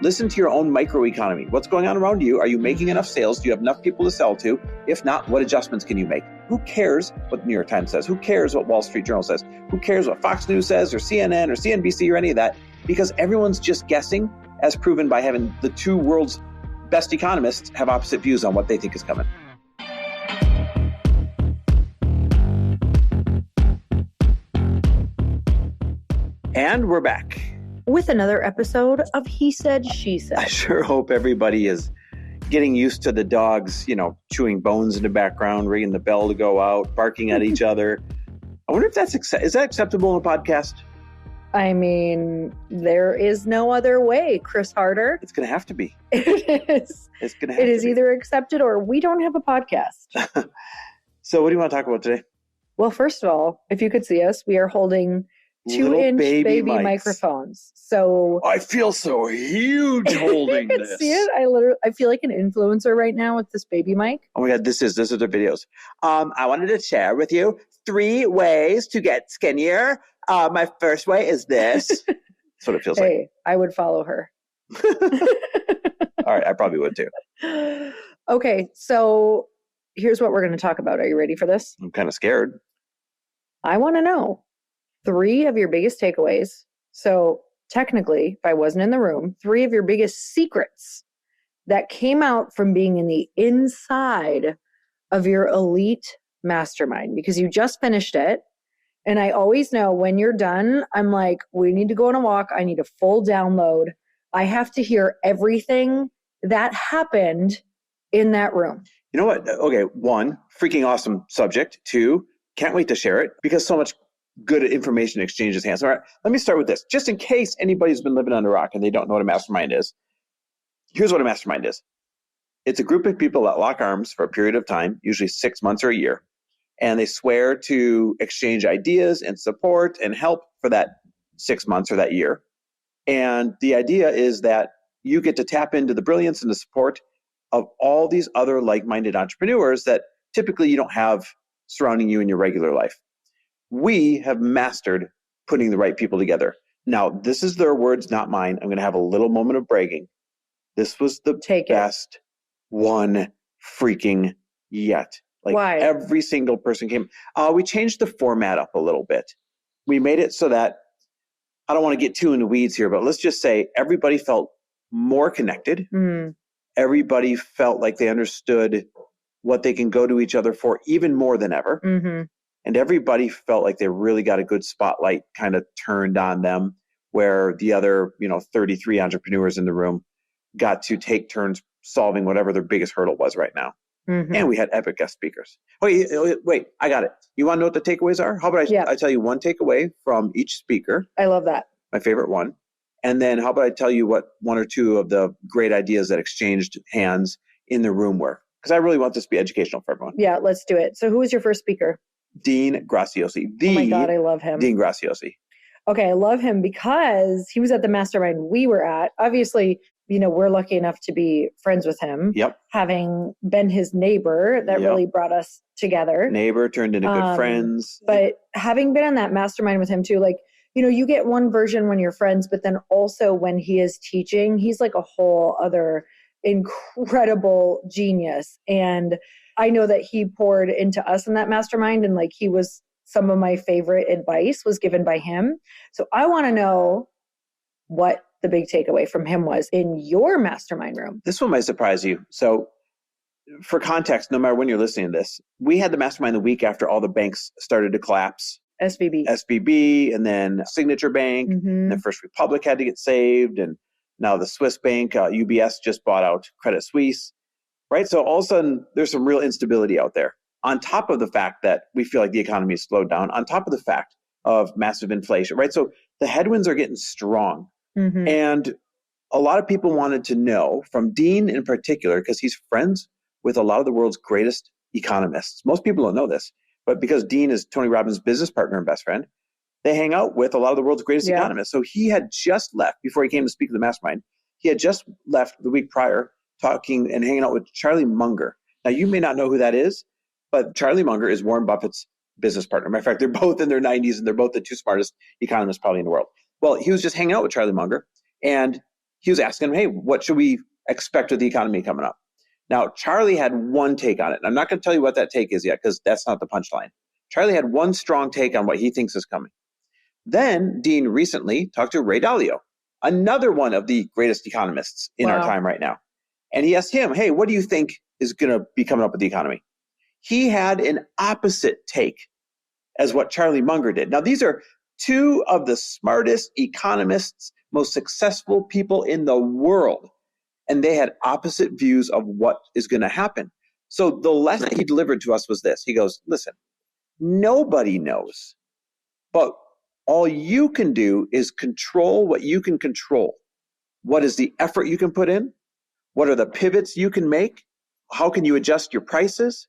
Listen to your own microeconomy. What's going on around you? Are you making enough sales? Do you have enough people to sell to? If not, what adjustments can you make? Who cares what the New York Times says? Who cares what Wall Street Journal says? Who cares what Fox News says or CNN or CNBC or any of that? Because everyone's just guessing, as proven by having the two world's best economists have opposite views on what they think is coming. And we're back with another episode of He Said, She Said. I sure hope everybody is getting used to the dogs, chewing bones in the background, ringing the bell to go out, barking at each other. I wonder if is that acceptable in a podcast? I mean, there is no other way, Chris Harder. It's going to have to be. It is. It's going to have to be. It is either accepted or we don't have a podcast. So what do you want to talk about today? Well, first of all, if you could see us, we are holding 2-inch baby microphones. So I feel so huge holding this. See it? I feel like an influencer right now with this baby mic. Oh my God, this is the videos. I wanted to share with you 3 ways to get skinnier. My first way is this. That's what it feels like. Hey, I would follow her. All right, I probably would too. Okay, so here's what we're going to talk about. Are you ready for this? I'm kind of scared. I want to know 3 of your biggest takeaways. So technically, if I wasn't in the room, 3 of your biggest secrets that came out from being in the inside of your elite mastermind, because you just finished it. And I always know when you're done, I'm like, we need to go on a walk. I need a full download. I have to hear everything that happened in that room. You know what? Okay, 1, freaking awesome subject. 2, can't wait to share it because so much good information exchanges hands. All right, let me start with this. Just in case anybody's been living under a rock and they don't know what a mastermind is. Here's what a mastermind is. It's a group of people that lock arms for a period of time, usually 6 months or a year, and they swear to exchange ideas and support and help for that 6 months or that year. And the idea is that you get to tap into the brilliance and the support of all these other like-minded entrepreneurs that typically you don't have surrounding you in your regular life. We have mastered putting the right people together. Now, this is their words, not mine. I'm going to have a little moment of bragging. This was the best one freaking yet. Like Why? Every single person came. We changed the format up a little bit. We made it so that, I don't want to get too in the weeds here, but let's just say everybody felt more connected. Mm. Everybody felt like they understood what they can go to each other for even more than ever. Mm-hmm. And everybody felt like they really got a good spotlight kind of turned on them, where the other, 33 entrepreneurs in the room got to take turns solving whatever their biggest hurdle was right now. Mm-hmm. And we had epic guest speakers. Wait, I got it. You want to know what the takeaways are? How about I tell you one takeaway from each speaker? I love that. My favorite one. And then how about I tell you what 1 or 2 of the great ideas that exchanged hands in the room were? Because I really want this to be educational for everyone. Yeah, let's do it. So who was your first speaker? Dean Grazisosi. Oh my God, I love him. Dean Grazisosi. Okay, I love him because he was at the mastermind we were at. Obviously, we're lucky enough to be friends with him. Yep. Having been his neighbor, that really brought us together. Neighbor turned into good friends. But having been in that mastermind with him too, you get one version when you're friends, but then also when he is teaching, he's like a whole other incredible genius. And I know that he poured into us in that mastermind, and he was some of my favorite advice was given by him. So I want to know what the big takeaway from him was in your mastermind room. This one might surprise you. So for context, no matter when you're listening to this, we had the mastermind the week after all the banks started to collapse. SVB, and then Signature Bank, and then First Republic had to get saved, and now the Swiss bank, UBS, just bought out Credit Suisse, right? So all of a sudden, there's some real instability out there. On top of the fact that we feel like the economy has slowed down, on top of the fact of massive inflation, right? So the headwinds are getting strong. Mm-hmm. And a lot of people wanted to know, from Dean in particular, because he's friends with a lot of the world's greatest economists. Most people don't know this, but because Dean is Tony Robbins' business partner and best friend, they hang out with a lot of the world's greatest economists. So he had just left, before he came to speak at the mastermind, he had just left the week prior talking and hanging out with Charlie Munger. Now, you may not know who that is, but Charlie Munger is Warren Buffett's business partner. Matter of fact, they're both in their 90s and they're both the 2 smartest economists probably in the world. Well, he was just hanging out with Charlie Munger, and he was asking him, hey, what should we expect of the economy coming up? Now, Charlie had one take on it. I'm not going to tell you what that take is yet, because that's not the punchline. Charlie had one strong take on what he thinks is coming. Then Dean recently talked to Ray Dalio, another one of the greatest economists in our time right now. And he asked him, hey, what do you think is going to be coming up with the economy? He had an opposite take as what Charlie Munger did. Now, these are two of the smartest economists, most successful people in the world. And they had opposite views of what is going to happen. So the lesson he delivered to us was this. He goes, listen, nobody knows, but all you can do is control what you can control. What is the effort you can put in? What are the pivots you can make? How can you adjust your prices?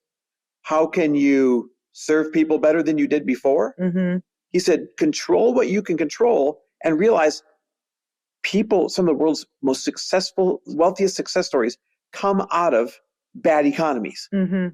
How can you serve people better than you did before? Mm-hmm. He said, control what you can control and realize people, some of the world's most successful, wealthiest success stories come out of bad economies. Mm-hmm.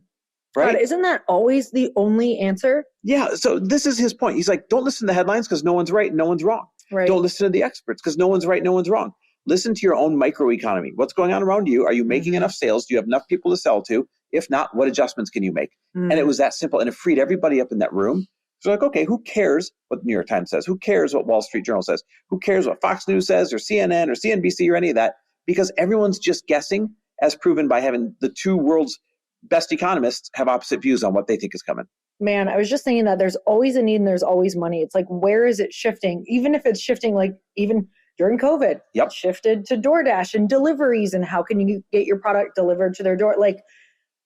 Right? God, isn't that always the only answer? Yeah. So this is his point. He's like, don't listen to the headlines because no one's right and no one's wrong. Right. Don't listen to the experts because no one's right, no one's wrong. Listen to your own microeconomy. What's going on around you? Are you making enough sales? Do you have enough people to sell to? If not, what adjustments can you make? And it was that simple. And it freed everybody up in that room. So like, okay, who cares what the New York Times says? Who cares what Wall Street Journal says? Who cares what Fox News says or CNN or CNBC or any of that? Because everyone's just guessing, as proven by having the two world's best economists have opposite views on what they think is coming. Man, I was just thinking that there's always a need and there's always money. It's like, where is it shifting? Even if it's shifting, like even during COVID, it shifted to DoorDash and deliveries. And how can you get your product delivered to their door? Like,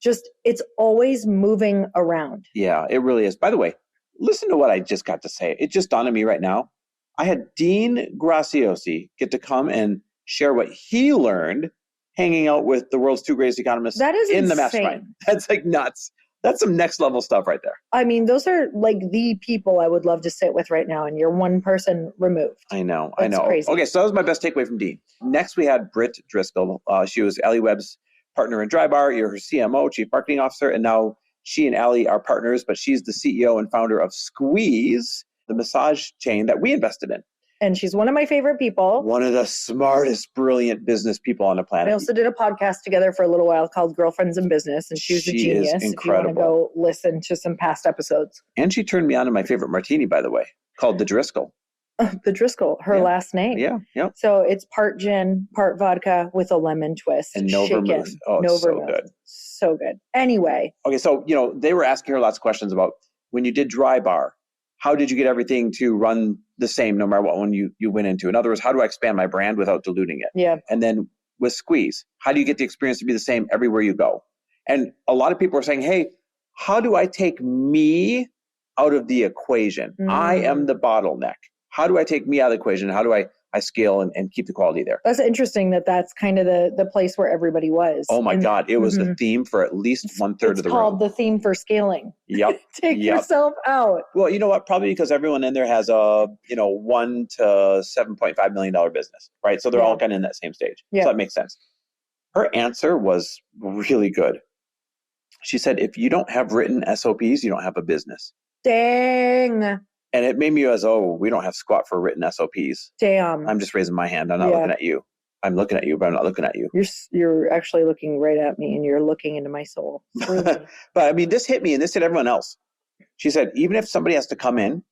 just, it's always moving around. Yeah, it really is. By the way, listen to what I just got to say. It just dawned on me right now. I had Dean Grazisosi get to come and share what he learned hanging out with the world's two greatest economists in the mastermind. That's like nuts. That's some next level stuff right there. I mean, those are like the people I would love to sit with right now, and you're one person removed. I know. Crazy. Okay, so that was my best takeaway from Dean. Next, we had Britt Driscoll. She was Allie Webb's partner in Drybar. You're her CMO, Chief Marketing Officer, and now she and Allie are partners, but she's the CEO and founder of Squeeze, the massage chain that we invested in. And she's one of my favorite people. One of the smartest, brilliant business people on the planet. We also did a podcast together for a little while called Girlfriends in Business, and she was a genius. Is incredible. If you want to go listen to some past episodes. And she turned me on to my favorite martini, by the way, called the Driscoll. The Driscoll, her last name. Yeah. So it's part gin, part vodka with a lemon twist. And no vermouth. Oh, it's so good. So good. Anyway. Okay, so, they were asking her lots of questions about when you did Drybar, how did you get everything to run the same no matter what one you went into? In other words, how do I expand my brand without diluting it? Yeah. And then with Squeeze, how do you get the experience to be the same everywhere you go? And a lot of people are saying, hey, how do I take me out of the equation? I am the bottleneck. How do I take me out of the equation? How do I scale and keep the quality there? That's interesting that's kind of the place where everybody was. Oh my God. It was the theme for at least 1/3 of the room. It's called the theme for scaling. Yep. Take yourself out. Well, you know what? Probably because everyone in there has a, $1 to $7.5 million business, right? So they're all kind of in that same stage. Yeah. So that makes sense. Her answer was really good. She said, if you don't have written SOPs, you don't have a business. Dang. And it made me realize, we don't have squat for written SOPs. Damn. I'm just raising my hand. I'm not looking at you. I'm looking at you, but I'm not looking at you. You're actually looking right at me, and you're looking into my soul. But I mean, this hit me, and this hit everyone else. She said, even if somebody has to come in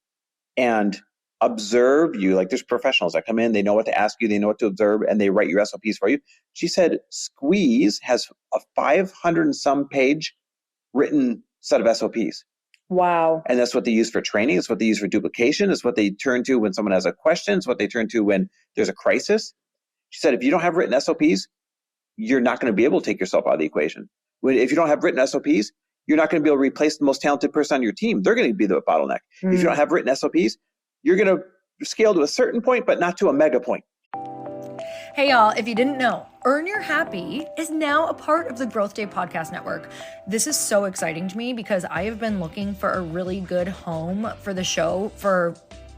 and observe you, like there's professionals that come in, they know what to ask you, they know what to observe, and they write your SOPs for you. She said, Squeeze has a 500 and some page written set of SOPs. Wow. And that's what they use for training. It's what they use for duplication. It's what they turn to when someone has a question. It's what they turn to when there's a crisis. She said, if you don't have written SOPs, you're not going to be able to take yourself out of the equation. If you don't have written SOPs, you're not going to be able to replace the most talented person on your team. They're going to be the bottleneck. If you don't have written SOPs, you're going to scale to a certain point, but not to a mega point. Hey y'all, if you didn't know, Earn Your Happy is now a part of the Growth Day Podcast Network. This is so exciting to me because I have been looking for a really good home for the show for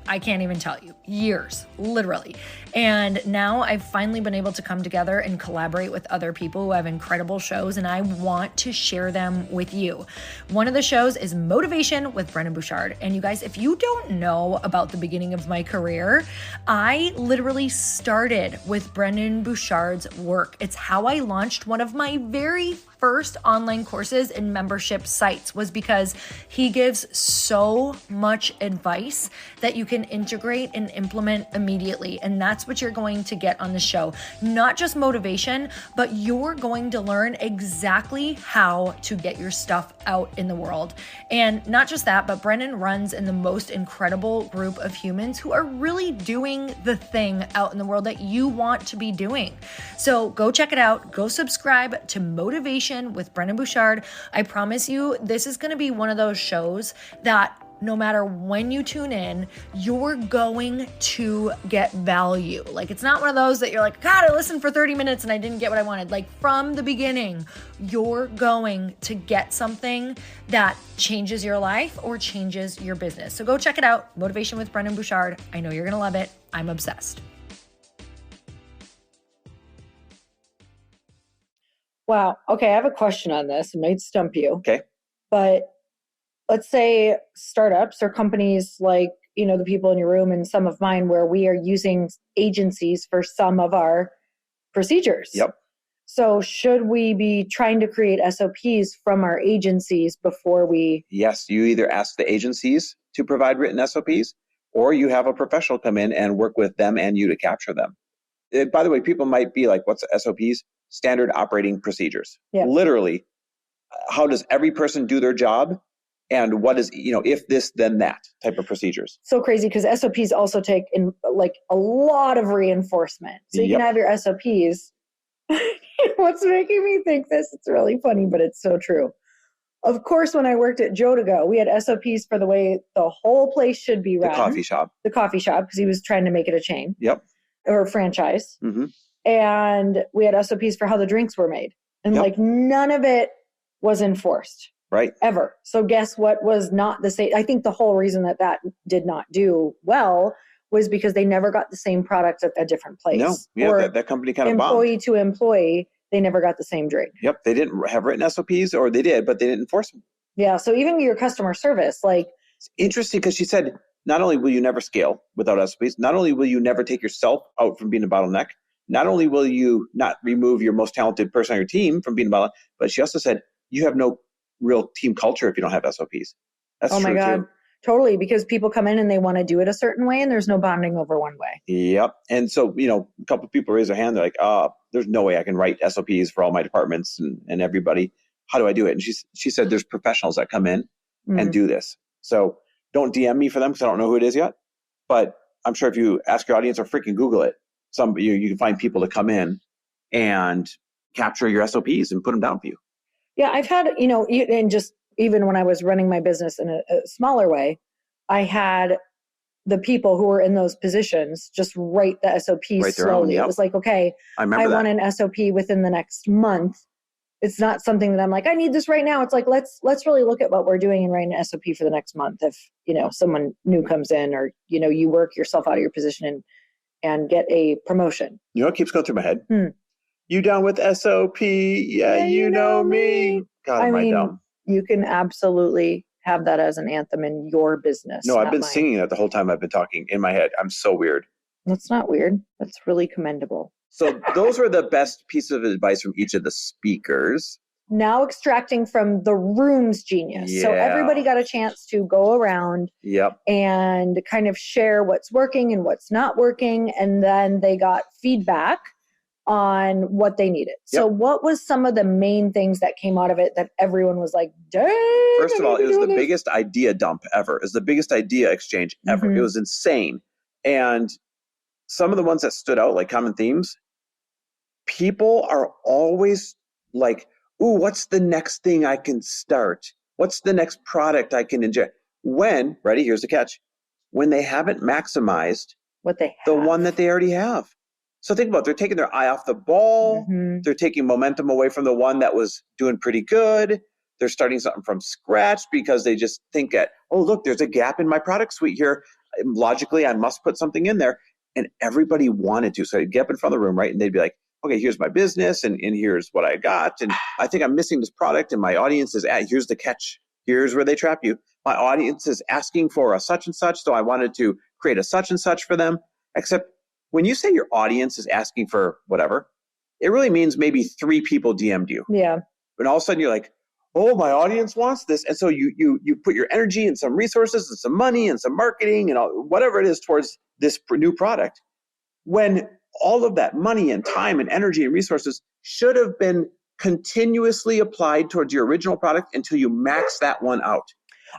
I can't even tell you, years, literally. And now I've finally been able to come together and collaborate with other people who have incredible shows, and I want to share them with you. One of the shows is Motivation with Brendon Burchard. And you guys, if you don't know about the beginning of my career, I literally started with Brendon Burchard's work. It's how I launched one of my very first online courses and membership sites, was because he gives so much advice that you can integrate and implement immediately. And that's what you're going to get on the show. Not just motivation, but you're going to learn exactly how to get your stuff out in the world. And not just that, but Brendon runs in the most incredible group of humans who are really doing the thing out in the world that you want to be doing. So go check it out. Go subscribe to Motivation with Brendon Burchard. I promise you, this is going to be one of those shows that no matter when you tune in, you're going to get value. Like, it's not one of those that you're like, God, I listened for 30 minutes and I didn't get what I wanted. Like, from the beginning, you're going to get something that changes your life or changes your business. So go check it out. Motivation with Brendon Burchard. I know you're going to love it. I'm obsessed. Wow. Okay, I have a question on this. It might stump you. Okay. But let's say startups or companies like, the people in your room and some of mine, where we are using agencies for some of our procedures. Yep. So should we be trying to create SOPs from our agencies before we... Yes, you either ask the agencies to provide written SOPs, or you have a professional come in and work with them and you to capture them. By the way, people might be like, what's SOPs? Standard operating procedures. Yeah. Literally, how does every person do their job? And what is, if this, then that type of procedures. So crazy, because SOPs also take in like a lot of reinforcement. So you can have your SOPs. What's making me think this? It's really funny, but it's so true. Of course, when I worked at Joe to Go, we had SOPs for the way the whole place should be run. The coffee shop, because he was trying to make it a chain. Yep. Or franchise. Mm-hmm. And we had SOPs for how the drinks were made. And like none of it was enforced. Right. Ever. So guess what was not the same? I think the whole reason that did not do well was because they never got the same product at a different place. No. Yeah, or that company kind of bombed. Employee to employee, they never got the same drink. Yep. They didn't have written SOPs, or they did, but they didn't enforce them. Yeah. So even your customer service, like... It's interesting because she said, not only will you never scale without SOPs, not only will you never take yourself out from being a bottleneck, not only will you not remove your most talented person on your team from being a bottleneck, but she also said you have no real team culture if you don't have SOPs. That's true. Oh my God. Too. Totally. Because people come in and they want to do it a certain way and there's no bonding over one way. Yep. And so, a couple of people raise their hand. They're like, there's no way I can write SOPs for all my departments and everybody. How do I do it? And she said, there's professionals that come in and do this. So don't DM me for them because I don't know who it is yet. But I'm sure if you ask your audience or freaking Google it, you can find people to come in and capture your SOPs and put them down for you. Yeah, I've had, and just even when I was running my business in a smaller way, I had the people who were in those positions just write the SOPs slowly. It was like, okay, I want an SOP within the next month. It's not something that I'm like, I need this right now. It's like, let's really look at what we're doing and write an SOP for the next month. If, someone new comes in or, you work yourself out of your position and get a promotion. You know what keeps going through my head? You down with SOP? Yeah, you know me. God, am I dumb? You can absolutely have that as an anthem in your business. No, I've been singing that the whole time I've been talking in my head. I'm so weird. That's not weird. That's really commendable. So those were the best pieces of advice from each of the speakers. Now extracting from the room's genius. Yeah. So everybody got a chance to go around and kind of share what's working and what's not working. And then they got feedback on what they needed. So what was some of the main things that came out of it that everyone was like, dang? First of all, it was the biggest idea dump ever. It was the biggest idea exchange ever. It was insane. And some of the ones that stood out, like common themes, people are always like, ooh, what's the next thing I can start? What's the next product I can inject? When, ready, here's the catch, when they haven't maximized the one that they already have. So think about it. They're taking their eye off the ball. They're taking momentum away from the one that was doing pretty good. They're starting something from scratch because they just think oh, look, there's a gap in my product suite here. logically, I must put something in there. And everybody wanted to. So I'd get up in front of the room, right? And they'd be like, okay, here's my business and here's what I got. And I think I'm missing this product and my audience is here's the catch. Here's where they trap you. My audience is asking for a such and such. So I wanted to create a such and such for them. Except when you say your audience is asking for whatever, it really means maybe 3 people DM'd you. Yeah. And all of a sudden you're like, oh, my audience wants this. And so you put your energy and some resources and some money and some marketing and whatever it is towards this new product. When all of that money and time and energy and resources should have been continuously applied towards your original product until you max that one out.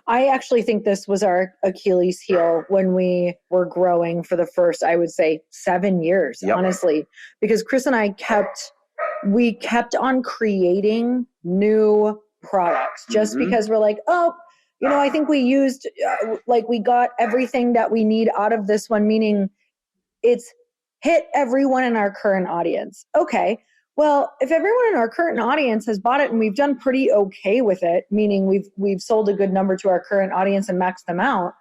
I actually think this was our Achilles heel when we were growing for the first, I would say, 7 years, honestly, because Chris and I kept on creating new products just because we're like, oh, I think we used, we got everything that we need out of this one, meaning it's hit everyone in our current audience. Okay. Well, if everyone in our current audience has bought it and we've done pretty okay with it, meaning we've sold a good number to our current audience and maxed them out,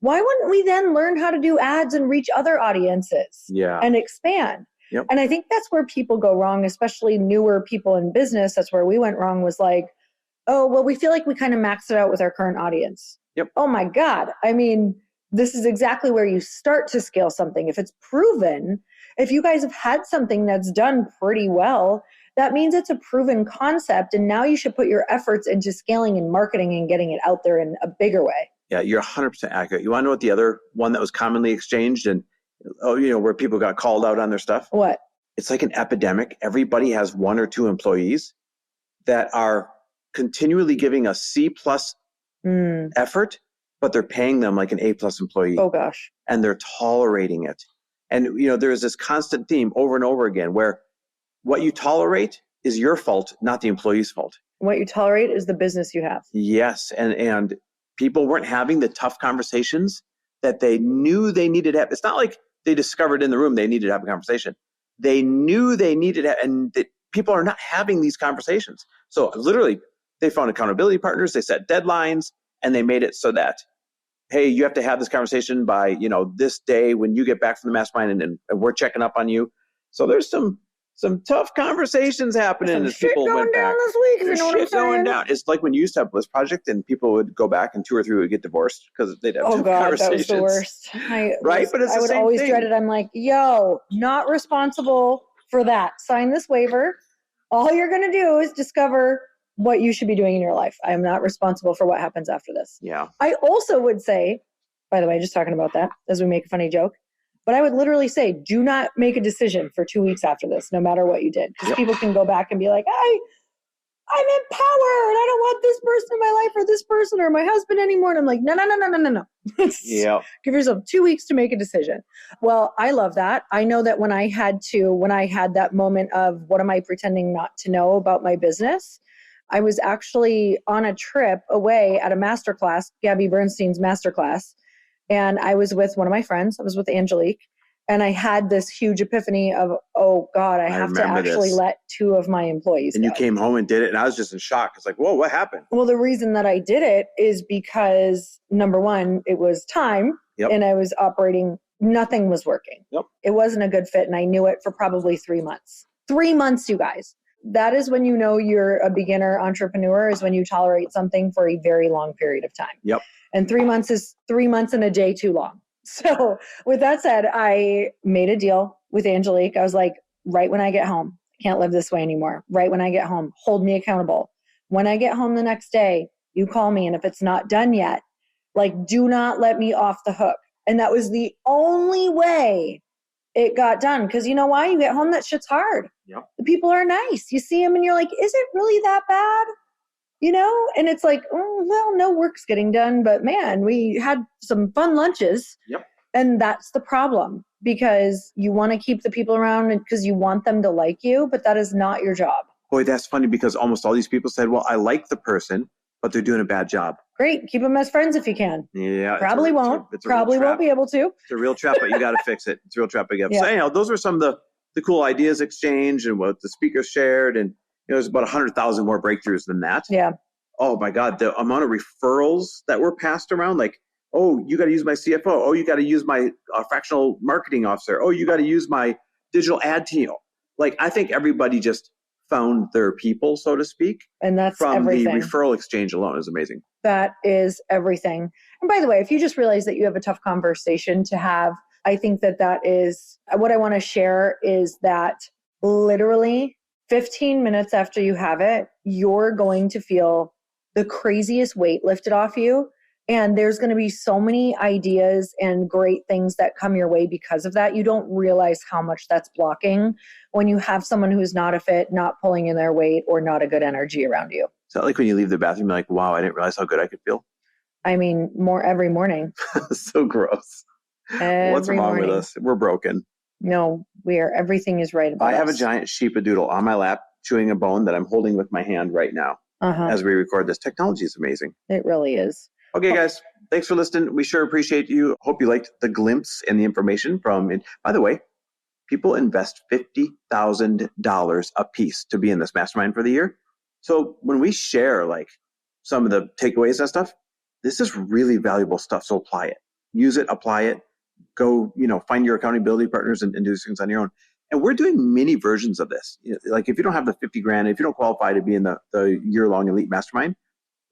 why wouldn't we then learn how to do ads and reach other audiences and expand? Yep. And I think that's where people go wrong, especially newer people in business. That's where we went wrong, was like, oh, well, we feel like we kind of maxed it out with our current audience. Yep. Oh my God. I mean, this is exactly where you start to scale something. If it's proven, if you guys have had something that's done pretty well, that means it's a proven concept. And now you should put your efforts into scaling and marketing and getting it out there in a bigger way. Yeah, you're 100% accurate. You want to know what the other one that was commonly exchanged and, where people got called out on their stuff? What? It's like an epidemic. Everybody has 1 or 2 employees that are continually giving a C+ effort, but they're paying them like an A+ employee. Oh gosh. And they're tolerating it. And, there's this constant theme over and over again where what you tolerate is your fault, not the employee's fault. What you tolerate is the business you have. Yes. And people weren't having the tough conversations that they knew they needed to have. It's not like they discovered in the room they needed to have a conversation. They knew they needed to, and people are not having these conversations. So literally, they found accountability partners, they set deadlines, and they made it so that, hey, you have to have this conversation by, this day when you get back from the mastermind and we're checking up on you. So there's some tough conversations happening as people went back. This week, There's shit going down. It's like when you used to have Bliss Project and people would go back and 2 or 3 would get divorced because they'd have two conversations. That was the worst. Right? But it's the same thing. I would always dread it. I'm like, yo, not responsible for that. Sign this waiver. All you're going to do is discover what you should be doing in your life. I am not responsible for what happens after this. Yeah. I also would say, by the way, just talking about that as we make a funny joke, but I would literally say, do not make a decision for 2 weeks after this, no matter what you did. Because people can go back and be like, I'm in power and I don't want this person in my life or this person or my husband anymore. And I'm like, no. Yeah. Give yourself 2 weeks to make a decision. Well, I love that. I know that when I had that moment of what am I pretending not to know about my business, I was actually on a trip away at a masterclass, Gabby Bernstein's masterclass. And I was with one of my friends. I was with Angelique. And I had this huge epiphany of, oh God, I have to actually let 2 of my employees And go. you came home and did it. And I was just in shock. It's like, whoa, what happened? Well, the reason that I did it is because, number one, it was time. And I was operating, nothing was working. It wasn't a good fit. And I knew it for probably 3 months. 3 months, you guys. That is when you know you're a beginner entrepreneur, is when you tolerate something for a very long period of time. And 3 months is 3 months and a day too long. So with that said, I made a deal with Angelique. I was like, right when I get home, I can't live this way anymore. Right when I get home, hold me accountable. When I get home the next day, you call me. And if it's not done yet, do not let me off the hook. And that was the only way it got done. Because you know why? You get home, that shit's hard. The people are nice. You see them and you're like, is it really that bad? And it's like, oh, well, no work's getting done, but man, we had some fun lunches. And that's the problem, because you want to keep the people around because you want them to like you, but that is not your job. Boy, that's funny, because almost all these people said, well, I like the person, but they're doing a bad job. Great. Keep them as friends if you can. Yeah. Probably won't. Probably won't be able to. It's a real trap, but you got to fix it. It's a real trap. So anyhow, those were some of the cool ideas exchanged and what the speakers shared. And there's about 100,000 more breakthroughs than that. Yeah. Oh my God. The amount of referrals that were passed around, like Oh, you got to use my CFO. Oh, you got to use my fractional marketing officer. Oh, you got to use my digital ad team. Like, I think everybody just found their people, so to speak. And that's from everything. The referral exchange alone is amazing. That is everything. And by the way, if you just realize that you have a tough conversation to have, I think that is what I want to share is that literally 15 minutes after you have it, you're going to feel the craziest weight lifted off you. And there's going to be so many ideas and great things that come your way because of that. You don't realize how much that's blocking when you have someone who's not a fit, not pulling in their weight, or not a good energy around you. Is that like when you leave the bathroom, you're like, wow, I didn't realize how good I could feel? I mean, every morning. So gross. What's wrong with us? We're broken. No, everything is right about us. I have a giant sheepadoodle on my lap chewing a bone that I'm holding with my hand right now as we record this. Technology is amazing. It really is. Okay, guys, thanks for listening. We sure appreciate you. Hope you liked the glimpse and the information from it. By the way, people invest $50,000 a piece to be in this mastermind for the year. So when we share like some of the takeaways and stuff, this is really valuable stuff. So apply it, use it, apply it, go, find your accountability partners and do things on your own. And we're doing mini versions of this. Like if you don't have the 50 grand, if you don't qualify to be in the year-long Elite Mastermind,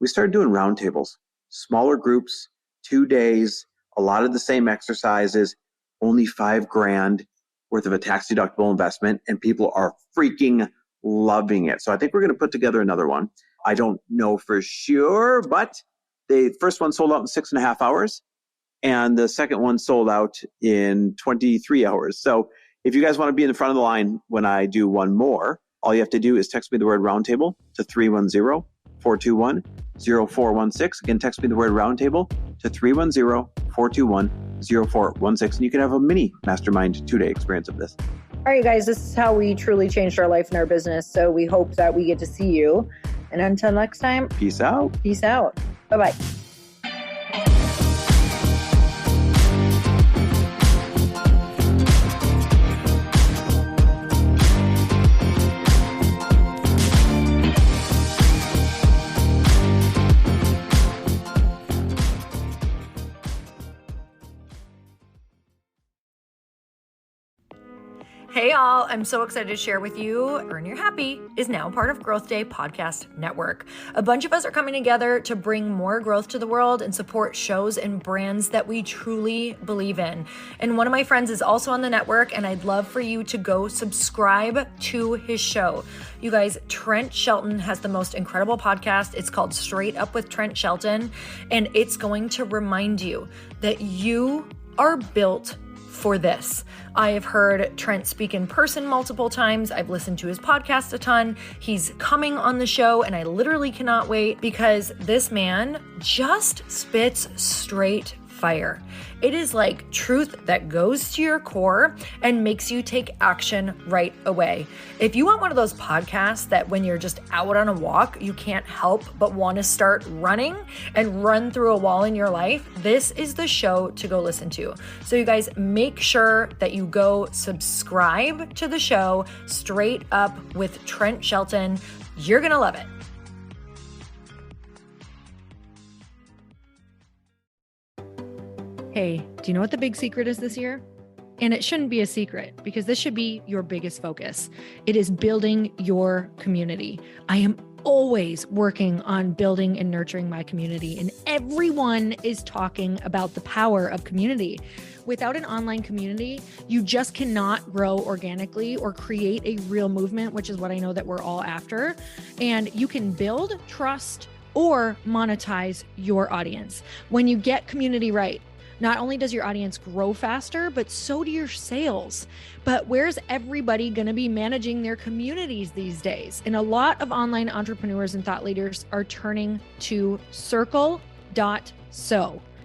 we started doing roundtables. Smaller groups, 2 days, a lot of the same exercises, only $5,000 worth of a tax deductible investment, and people are freaking loving it. So I think we're going to put together another one. I don't know for sure, but the first one sold out in 6.5 hours, and the second one sold out in 23 hours. So if you guys want to be in the front of the line when I do one more, all you have to do is text me the word roundtable to 310-421-0416. Again, text me the word roundtable to 310-421-0416. And you can have a mini mastermind 2-day experience of this. All right, you guys, this is how we truly changed our life and our business. So we hope that we get to see you. And until next time, peace out. Peace out. Bye-bye. Hey y'all, I'm so excited to share with you, Earn Your Happy is now part of Growth Day Podcast Network. A bunch of us are coming together to bring more growth to the world and support shows and brands that we truly believe in. And one of my friends is also on the network, and I'd love for you to go subscribe to his show. You guys, Trent Shelton has the most incredible podcast. It's called Straight Up with Trent Shelton, and it's going to remind you that you are built for this. I have heard Trent speak in person multiple times. I've listened to his podcast a ton. He's coming on the show, and I literally cannot wait because this man just spits straight fire. It is like truth that goes to your core and makes you take action right away. If you want one of those podcasts that when you're just out on a walk, you can't help but want to start running and run through a wall in your life, this is the show to go listen to. So you guys, make sure that you go subscribe to the show, Straight Up with Trent Shelton. You're going to love it. Hey, do you know what the big secret is this year? And it shouldn't be a secret because this should be your biggest focus. It is building your community. I am always working on building and nurturing my community, and everyone is talking about the power of community. Without an online community, you just cannot grow organically or create a real movement, which is what I know that we're all after. And you can build trust or monetize your audience. When you get community right, not only does your audience grow faster, but so do your sales. But where's everybody going to be managing their communities these days? And a lot of online entrepreneurs and thought leaders are turning to Circle.so.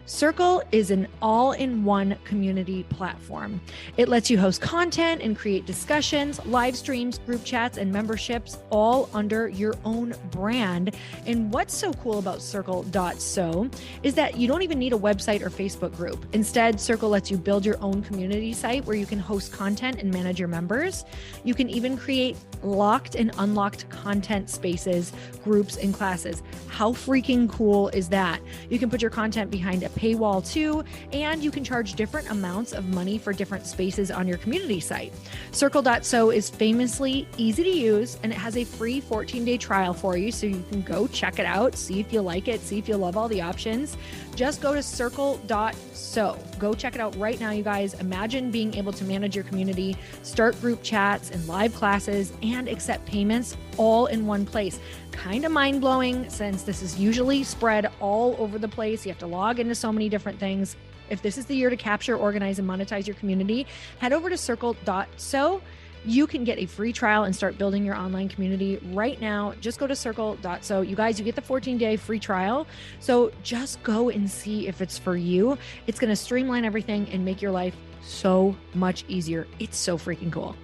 Circle is an all-in-one community platform. It lets you host content and create discussions, live streams, group chats, and memberships all under your own brand. And what's so cool about Circle.so is that you don't even need a website or Facebook group. Instead, Circle lets you build your own community site where you can host content and manage your members. You can even create locked and unlocked content spaces, groups, and classes. How freaking cool is that? You can put your content behind a paywall too, and you can charge different amounts of money for different spaces on your community site. Circle.so is famously easy to use, and it has a free 14-day trial for you, so you can go check it out, see if you like it, see if you love all the options. Just go to circle.so. Go check it out right now, you guys. Imagine being able to manage your community, start group chats and live classes, and accept payments all in one place. Kind of mind-blowing, since this is usually spread all over the place. You have to log into so many different things. If this is the year to capture, organize, and monetize your community, head over to circle.so. You can get a free trial and start building your online community right now. Just go to circle.so. You guys, you get the 14-day free trial. So just go and see if it's for you. It's going to streamline everything and make your life so much easier. It's so freaking cool.